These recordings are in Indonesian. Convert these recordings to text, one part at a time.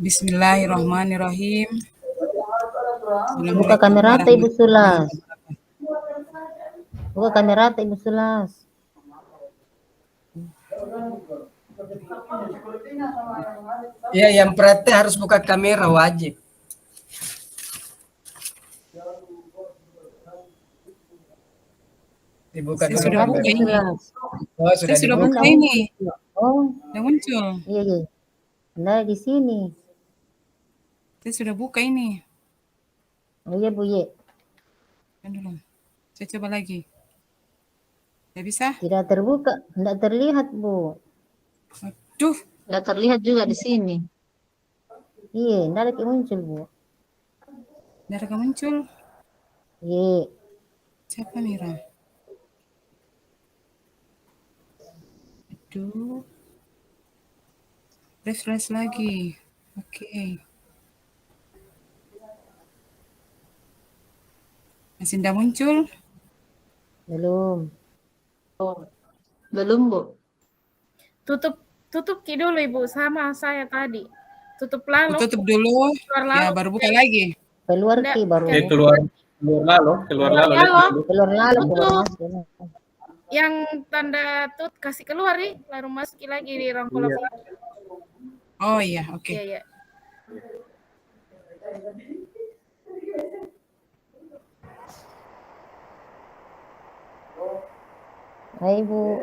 Bismillahirrahmanirrahim. Buka Assalamualaikum kamera Ibu warahmatullahi Sulas. wabarakatuh. Buka kamera Ibu Sulas. Ya, yang berarti harus buka kamera wajib. Dibuka Saya dulu sudah kamera. buka ini. Sulas. Oh, Saya sudah dibuka. buka ini. Oh, Sudah muncul. iya. Anda di sini. Saya sudah buka ini. Oh iya Bu Ye. Kan dulu. Saya coba lagi. Tidak bisa? Tidak terbuka, tidak terlihat Bu. Aduh, Nggak terlihat juga di sini. Iya, tidak ada muncul Bu. tidak ada muncul. Iya. Siapa Mira? Aduh. Refresh lagi. Oke. Masih tidak muncul? Belum. Oh, belum, Bu. Tutup dulu Ibu sama saya tadi. Tutup lalu. Tutup dulu. Keluar Ya, lalu. baru buka lagi. Keluar Nggak, Ki baru. keluar. Keluar lalu. Keluar lalu. Yang tanda kasih keluar nih, lalu masuk lagi di ruang kolom. Oh iya, oke. Iya. Hai Bu.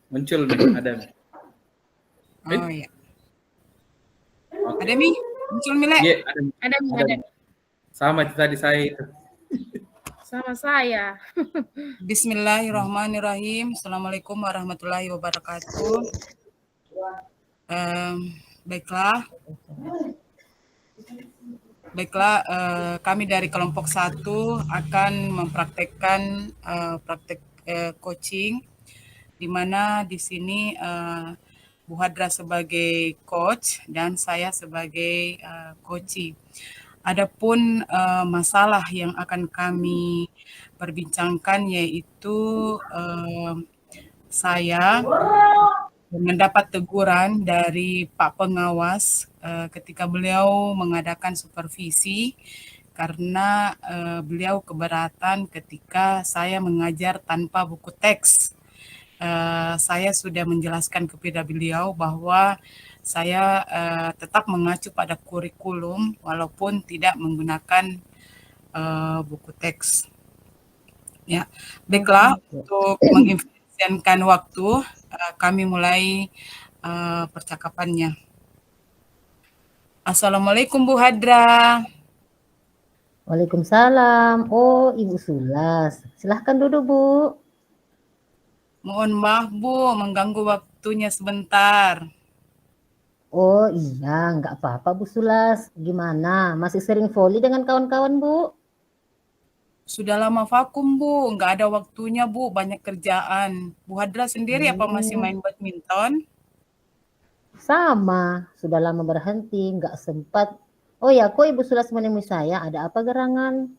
Muncul nih, ada. Oh iya. Ada Mi? Muncul Mi, Le? Iya, Ada. sama tadi saya itu. Sama saya. Bismillahirrahmanirrahim. Assalamualaikum warahmatullahi wabarakatuh. Baiklah, kami dari kelompok 1 akan mempraktekkan praktek coaching, di mana di sini Bu Hadra sebagai coach dan saya sebagai coachee. Adapun masalah yang akan kami perbincangkan yaitu saya mendapat teguran dari Pak Pengawas ketika beliau mengadakan supervisi karena beliau keberatan ketika saya mengajar tanpa buku teks. Saya sudah menjelaskan kepada beliau bahwa saya tetap mengacu pada kurikulum walaupun tidak menggunakan buku teks. Ya, baiklah, untuk mengefisienkan waktu, kami mulai percakapannya. Assalamualaikum Bu Hadra. Waalaikumsalam. Oh Ibu Sulas. Silahkan duduk Bu. Mohon maaf Bu, mengganggu waktunya sebentar. Oh iya, nggak apa-apa Bu Sulas. Gimana? Masih sering volley dengan kawan-kawan Bu? Sudah lama vakum Bu, nggak ada waktunya Bu, banyak kerjaan. Bu Hadra sendiri apa masih main badminton? Sama, sudah lama berhenti, nggak sempat. Oh ya, kok Ibu Sulas menemui saya? Ada apa gerangan?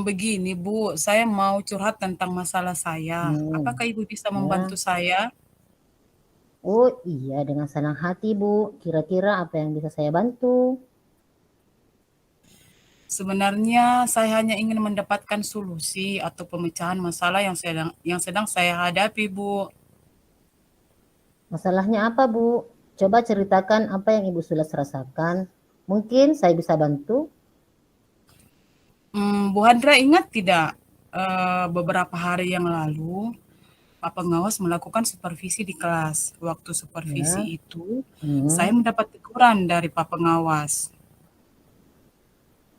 Begini Bu, saya mau curhat tentang masalah saya. Apakah Ibu bisa membantu saya? Oh iya, dengan senang hati Bu. Kira-kira apa yang bisa saya bantu? Sebenarnya saya hanya ingin mendapatkan solusi atau pemecahan masalah yang sedang saya hadapi, Bu. Masalahnya apa Bu? Coba ceritakan apa yang Ibu Sulas rasakan. Mungkin saya bisa bantu. Bu Hadra ingat tidak beberapa hari yang lalu Pak Pengawas melakukan supervisi di kelas. Waktu supervisi itu saya mendapat teguran dari Pak Pengawas.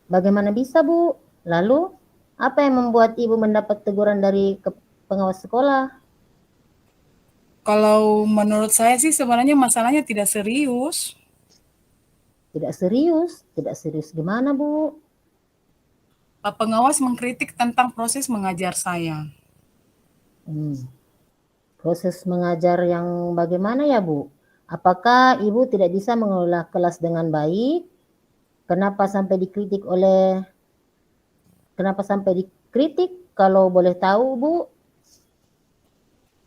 Bagaimana bisa Bu? Lalu apa yang membuat Ibu mendapat teguran dari pengawas sekolah? Kalau menurut saya sih sebenarnya masalahnya tidak serius. Tidak serius? Tidak serius gimana Bu? Pak Pengawas mengkritik tentang proses mengajar saya. Proses mengajar yang bagaimana ya Bu? Apakah Ibu tidak bisa mengelola kelas dengan baik? Kenapa sampai dikritik kalau boleh tahu, Bu?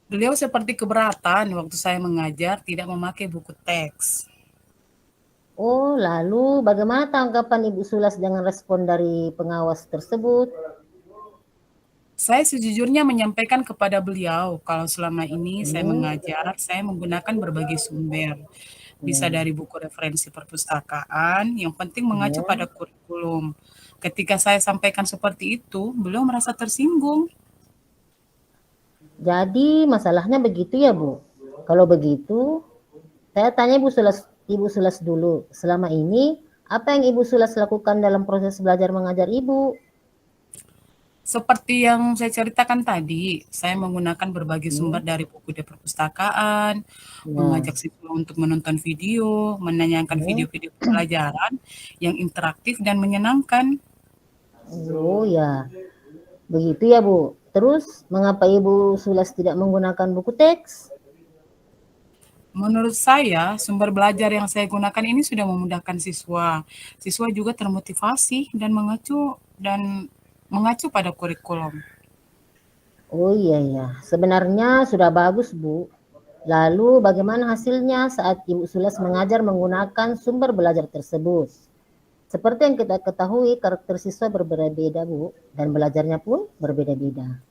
Beliau seperti keberatan waktu saya mengajar tidak memakai buku teks. Oh, lalu bagaimana tanggapan Ibu Sulas dengan respon dari pengawas tersebut? Saya sejujurnya menyampaikan kepada beliau kalau selama ini saya mengajar, saya menggunakan berbagai sumber. Bisa dari buku referensi perpustakaan, yang penting mengacu pada kurikulum. Ketika saya sampaikan seperti itu, beliau merasa tersinggung. Jadi masalahnya begitu ya, Bu? Kalau begitu, saya tanya Ibu Sulas dulu. Selama ini, apa yang Ibu Sulas lakukan dalam proses belajar mengajar Ibu? Seperti yang saya ceritakan tadi, saya menggunakan berbagai sumber dari buku di perpustakaan, mengajak siswa untuk menonton video, menanyakan video-video pembelajaran yang interaktif dan menyenangkan. Oh ya, begitu ya, Bu. Terus, mengapa Ibu Sulas tidak menggunakan buku teks? Menurut saya, sumber belajar yang saya gunakan ini sudah memudahkan siswa. Siswa juga termotivasi dan mengacu pada kurikulum. Oh iya ya, sebenarnya sudah bagus, Bu. Lalu bagaimana hasilnya saat Ibu Sulas mengajar menggunakan sumber belajar tersebut? Seperti yang kita ketahui, karakter siswa berbeda-beda, Bu, dan belajarnya pun berbeda-beda.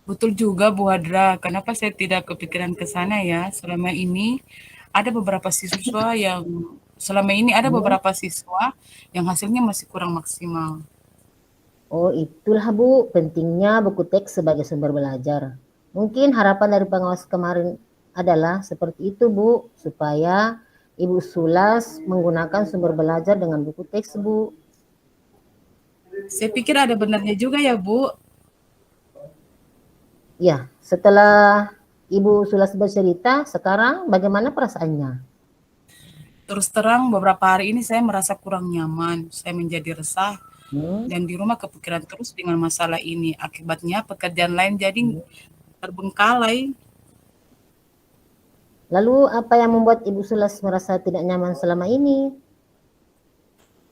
Betul juga Bu Hadra, kenapa saya tidak kepikiran ke sana ya? Selama ini ada beberapa siswa yang hasilnya masih kurang maksimal. Oh, itulah Bu, pentingnya buku teks sebagai sumber belajar. Mungkin harapan dari pengawas kemarin adalah seperti itu, Bu, supaya Ibu Sulas menggunakan sumber belajar dengan buku teks, Bu. Saya pikir ada benarnya juga ya Bu. Ya, setelah Ibu Sulas bercerita, sekarang bagaimana perasaannya? Terus terang beberapa hari ini saya merasa kurang nyaman, saya menjadi resah, dan di rumah kepikiran terus dengan masalah ini. Akibatnya pekerjaan lain jadi terbengkalai. Lalu apa yang membuat Ibu Sulas merasa tidak nyaman selama ini?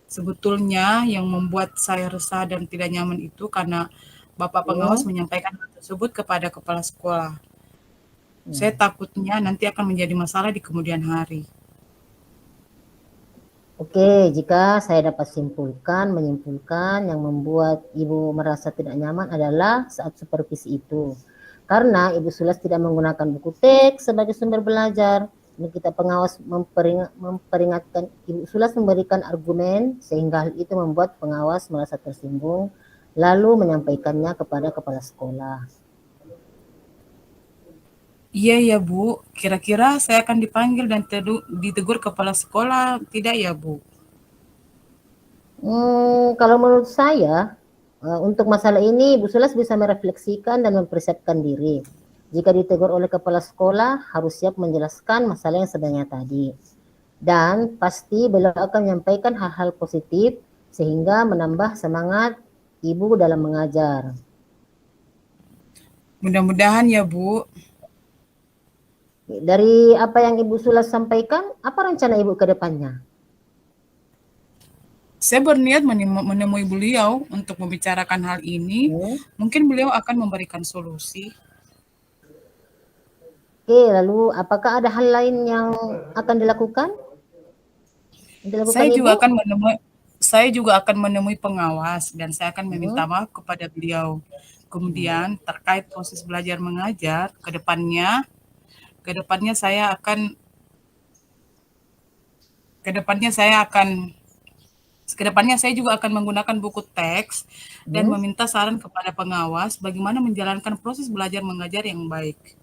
Sebetulnya yang membuat saya resah dan tidak nyaman itu karena Bapak pengawas menyampaikan hal tersebut kepada kepala sekolah. Saya takutnya nanti akan menjadi masalah di kemudian hari. Oke, jika saya dapat menyimpulkan yang membuat Ibu merasa tidak nyaman adalah saat supervisi itu. Karena Ibu Sulas tidak menggunakan buku teks sebagai sumber belajar, ini kita pengawas memperingatkan, Ibu Sulas memberikan argumen sehingga hal itu membuat pengawas merasa tersinggung, lalu menyampaikannya kepada kepala sekolah. Iya ya Bu, kira-kira saya akan dipanggil dan ditegur kepala sekolah, tidak ya Bu? Kalau menurut saya, untuk masalah ini Ibu Sulas bisa merefleksikan dan mempersiapkan diri. Jika ditegur oleh kepala sekolah, harus siap menjelaskan masalah yang sebenarnya tadi. Dan pasti beliau akan menyampaikan hal-hal positif sehingga menambah semangat Ibu dalam mengajar. Mudah-mudahan ya Bu. Dari apa yang Ibu Sulas sampaikan, apa rencana Ibu ke depannya? Saya berniat menemui beliau untuk membicarakan hal ini. Mungkin beliau akan memberikan solusi. Oke, lalu apakah ada hal lain yang akan dilakukan? Saya juga akan menemui pengawas dan saya akan meminta maaf kepada beliau. Kemudian terkait proses belajar mengajar ke depannya saya juga akan menggunakan buku teks dan meminta saran kepada pengawas bagaimana menjalankan proses belajar mengajar yang baik.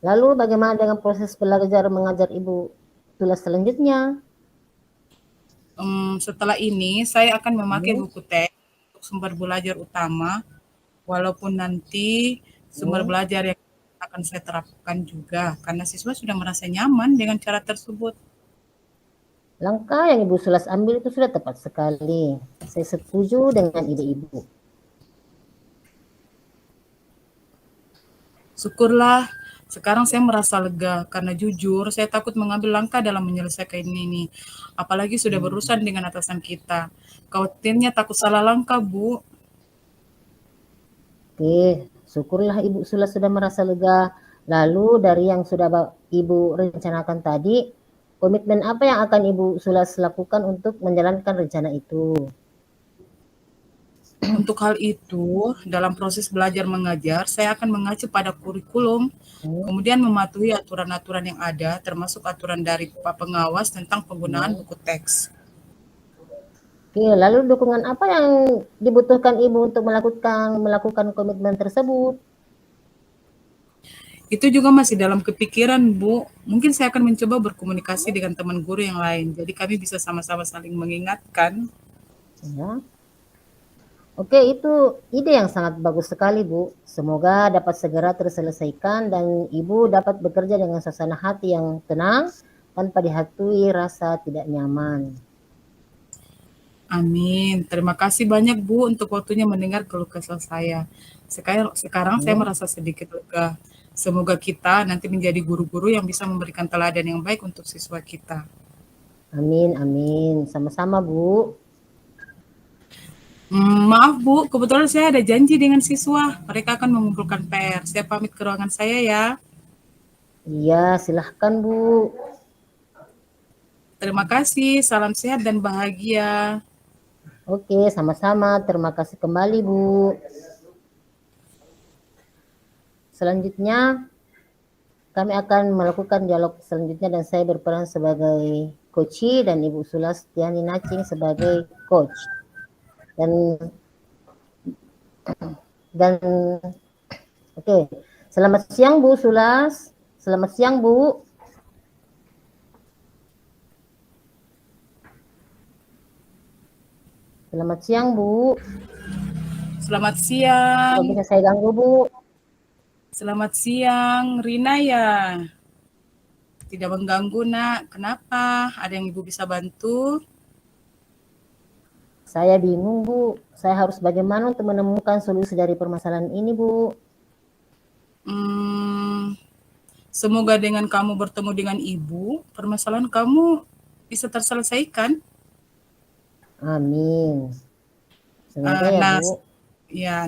Lalu bagaimana dengan proses belajar mengajar Ibu Sulas selanjutnya? Setelah ini saya akan memakai buku teks untuk sumber belajar utama, walaupun nanti sumber belajar yang akan saya terapkan juga karena siswa sudah merasa nyaman dengan cara tersebut. Langkah yang Ibu Sulas ambil itu sudah tepat sekali. Saya setuju dengan ide Ibu. Syukurlah Sekarang saya merasa lega karena jujur saya takut mengambil langkah dalam menyelesaikan ini. Apalagi sudah berurusan dengan atasan kita. Khawatirnya takut salah langkah, Bu. Oke, syukurlah Ibu Sula sudah merasa lega. Lalu dari yang sudah Ibu rencanakan tadi, komitmen apa yang akan Ibu Sula lakukan untuk menjalankan rencana itu? Untuk hal itu, dalam proses belajar mengajar, saya akan mengacu pada kurikulum, kemudian mematuhi aturan-aturan yang ada, termasuk aturan dari Pak Pengawas tentang penggunaan buku teks. Oke, lalu dukungan apa yang dibutuhkan Ibu untuk melakukan komitmen tersebut? Itu juga masih dalam kepikiran, Bu. Mungkin saya akan mencoba berkomunikasi dengan teman guru yang lain, jadi kami bisa sama-sama saling mengingatkan. Ya. Oke, itu ide yang sangat bagus sekali, Bu. Semoga dapat segera terselesaikan dan Ibu dapat bekerja dengan suasana hati yang tenang tanpa dihantui rasa tidak nyaman. Amin. Terima kasih banyak, Bu, untuk waktunya mendengar keluh kesah saya. Sekarang saya merasa sedikit lega. Semoga kita nanti menjadi guru-guru yang bisa memberikan teladan yang baik untuk siswa kita. Amin, amin. Sama-sama, Bu. Maaf, Bu, kebetulan saya ada janji dengan siswa. Mereka akan mengumpulkan PR. Saya pamit ke ruangan saya ya. Iya, silahkan, Bu. Terima kasih, salam sehat dan bahagia. Oke, sama-sama. Terima kasih kembali, Bu. Selanjutnya, kami akan melakukan dialog selanjutnya dan saya berperan sebagai coach dan Ibu Sula Setiani Nacing sebagai coach. Dan oke. Selamat siang Bu Sulas. Selamat siang Bu. Selamat siang Bu. Selamat siang. Tidak bisa saya ganggu Bu. Selamat siang, Rina ya. Tidak mengganggu, Nak. Kenapa? Ada yang Ibu bisa bantu? Saya bingung Bu. Saya harus bagaimana untuk menemukan solusi dari permasalahan ini Bu? Semoga dengan kamu bertemu dengan Ibu, permasalahan kamu bisa terselesaikan. Amin. Semoga ya Nah, Bu.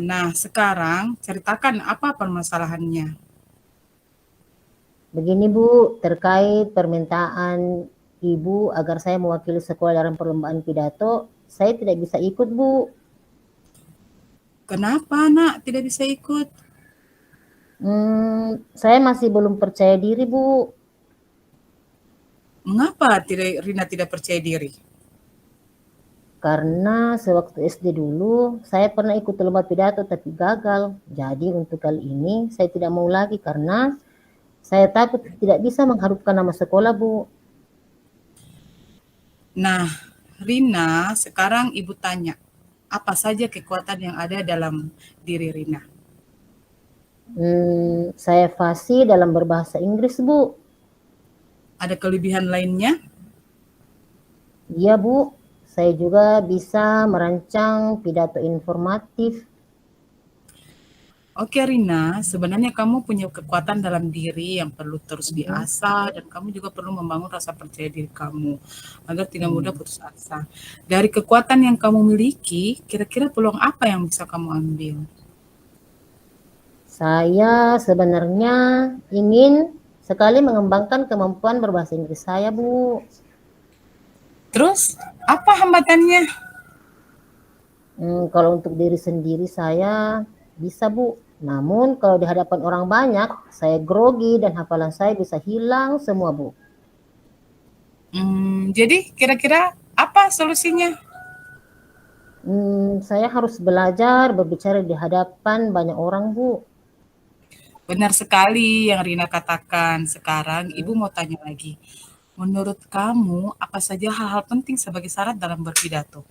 nah sekarang ceritakan apa permasalahannya. Begini Bu, terkait permintaan Ibu agar saya mewakili sekolah dalam perlombaan pidato, saya tidak bisa ikut Bu. Kenapa, Nak, tidak bisa ikut? Saya masih belum percaya diri Bu. Mengapa Rina tidak percaya diri? Karena sewaktu SD dulu, saya pernah ikut lomba pidato tapi gagal. Jadi untuk kali ini saya tidak mau lagi karena saya takut tidak bisa mengharumkan nama sekolah Bu. Nah, Rina, sekarang Ibu tanya, apa saja kekuatan yang ada dalam diri Rina? Saya fasih dalam berbahasa Inggris Bu. Ada kelebihan lainnya? Iya Bu, saya juga bisa merancang pidato informatif. Oke Rina, sebenarnya kamu punya kekuatan dalam diri yang perlu terus diasah dan kamu juga perlu membangun rasa percaya diri kamu agar tidak mudah putus asa. Dari kekuatan yang kamu miliki, kira-kira peluang apa yang bisa kamu ambil? Saya sebenarnya ingin sekali mengembangkan kemampuan berbahasa Inggris saya Bu. Terus, apa hambatannya? Kalau untuk diri sendiri saya bisa Bu. Namun kalau di hadapan orang banyak, saya grogi dan hafalan saya bisa hilang semua Bu. Jadi kira-kira apa solusinya? Saya harus belajar berbicara di hadapan banyak orang Bu. Benar sekali yang Rina katakan. Sekarang Ibu mau tanya lagi. Menurut kamu, apa saja hal-hal penting sebagai syarat dalam berpidato?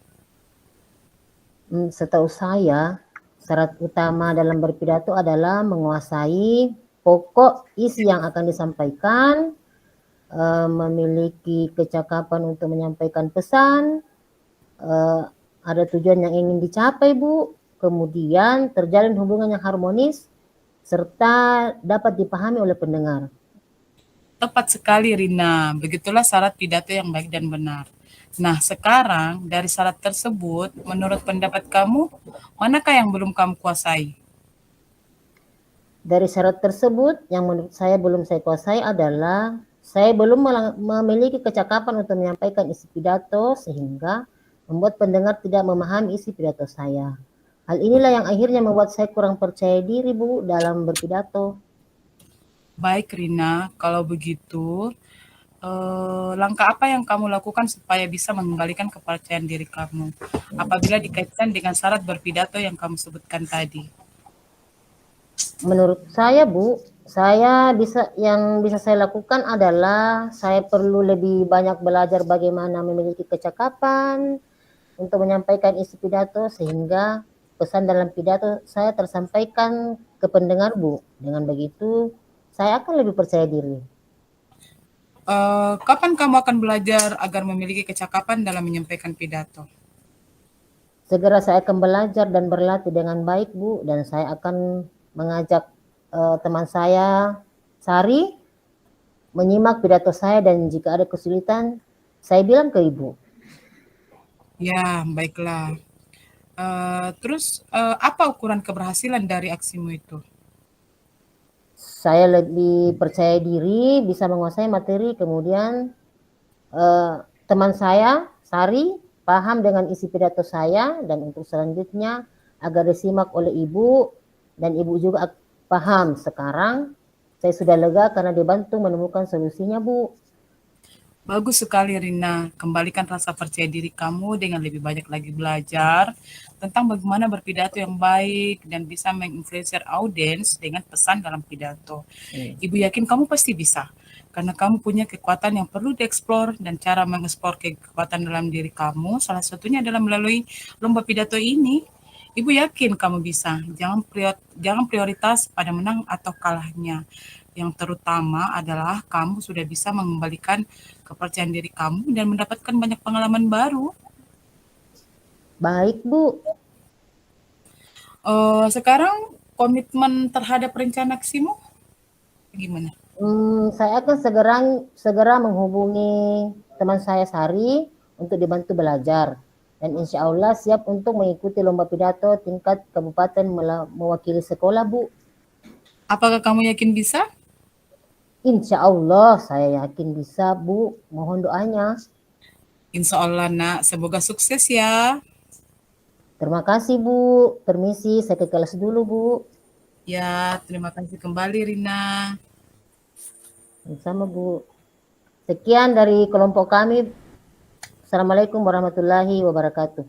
Setahu saya, syarat utama dalam berpidato adalah menguasai pokok isi yang akan disampaikan, memiliki kecakapan untuk menyampaikan pesan, ada tujuan yang ingin dicapai Bu, kemudian terjalin hubungan yang harmonis, serta dapat dipahami oleh pendengar. Tepat sekali Rina, begitulah syarat pidato yang baik dan benar. Nah sekarang dari syarat tersebut, menurut pendapat kamu, manakah yang belum kamu kuasai? Dari syarat tersebut, yang menurut saya belum saya kuasai adalah saya belum memiliki kecakapan untuk menyampaikan isi pidato sehingga membuat pendengar tidak memahami isi pidato saya. Hal inilah yang akhirnya membuat saya kurang percaya diri, Bu, dalam berpidato. Baik Rina, kalau begitu, langkah apa yang kamu lakukan supaya bisa mengembalikan kepercayaan diri kamu apabila dikaitkan dengan syarat berpidato yang kamu sebutkan tadi? Menurut saya, Bu, yang bisa saya lakukan adalah saya perlu lebih banyak belajar bagaimana memiliki kecakapan untuk menyampaikan isi pidato sehingga pesan dalam pidato saya tersampaikan ke pendengar, Bu. Dengan begitu, saya akan lebih percaya diri. Kapan kamu akan belajar agar memiliki kecakapan dalam menyampaikan pidato? Segera saya akan belajar dan berlatih dengan baik, Bu, dan saya akan mengajak teman saya, Sari, menyimak pidato saya dan jika ada kesulitan, saya bilang ke Ibu. Ya, baiklah. Terus apa ukuran keberhasilan dari aksimu itu? Saya lebih percaya diri, bisa menguasai materi, kemudian teman saya, Sari, paham dengan isi pidato saya, dan untuk selanjutnya agar disimak oleh Ibu, dan Ibu juga paham. Sekarang saya sudah lega karena dibantu menemukan solusinya, Bu. Bagus sekali Rina, kembalikan rasa percaya diri kamu dengan lebih banyak lagi belajar tentang bagaimana berpidato yang baik dan bisa menginfluencer audiens dengan pesan dalam pidato. Ibu yakin kamu pasti bisa, karena kamu punya kekuatan yang perlu dieksplor dan cara mengeksplor kekuatan dalam diri kamu, salah satunya adalah melalui lomba pidato ini. Ibu yakin kamu bisa, jangan prioritas pada menang atau kalahnya. Yang terutama adalah kamu sudah bisa mengembalikan kepercayaan diri kamu dan mendapatkan banyak pengalaman baru. Baik, Bu. Sekarang komitmen terhadap rencana aksimu gimana? Saya akan segera menghubungi teman saya Sari untuk dibantu belajar. Dan insya Allah siap untuk mengikuti lomba pidato tingkat kabupaten mewakili sekolah, Bu. Apakah kamu yakin bisa? Insya Allah saya yakin bisa, Bu. Mohon doanya. Insya Allah nak, semoga sukses ya. Terima kasih, Bu. Permisi, saya ke kelas dulu, Bu. Ya, terima kasih kembali Rina. Sama, Bu. Sekian dari kelompok kami. Assalamualaikum warahmatullahi wabarakatuh.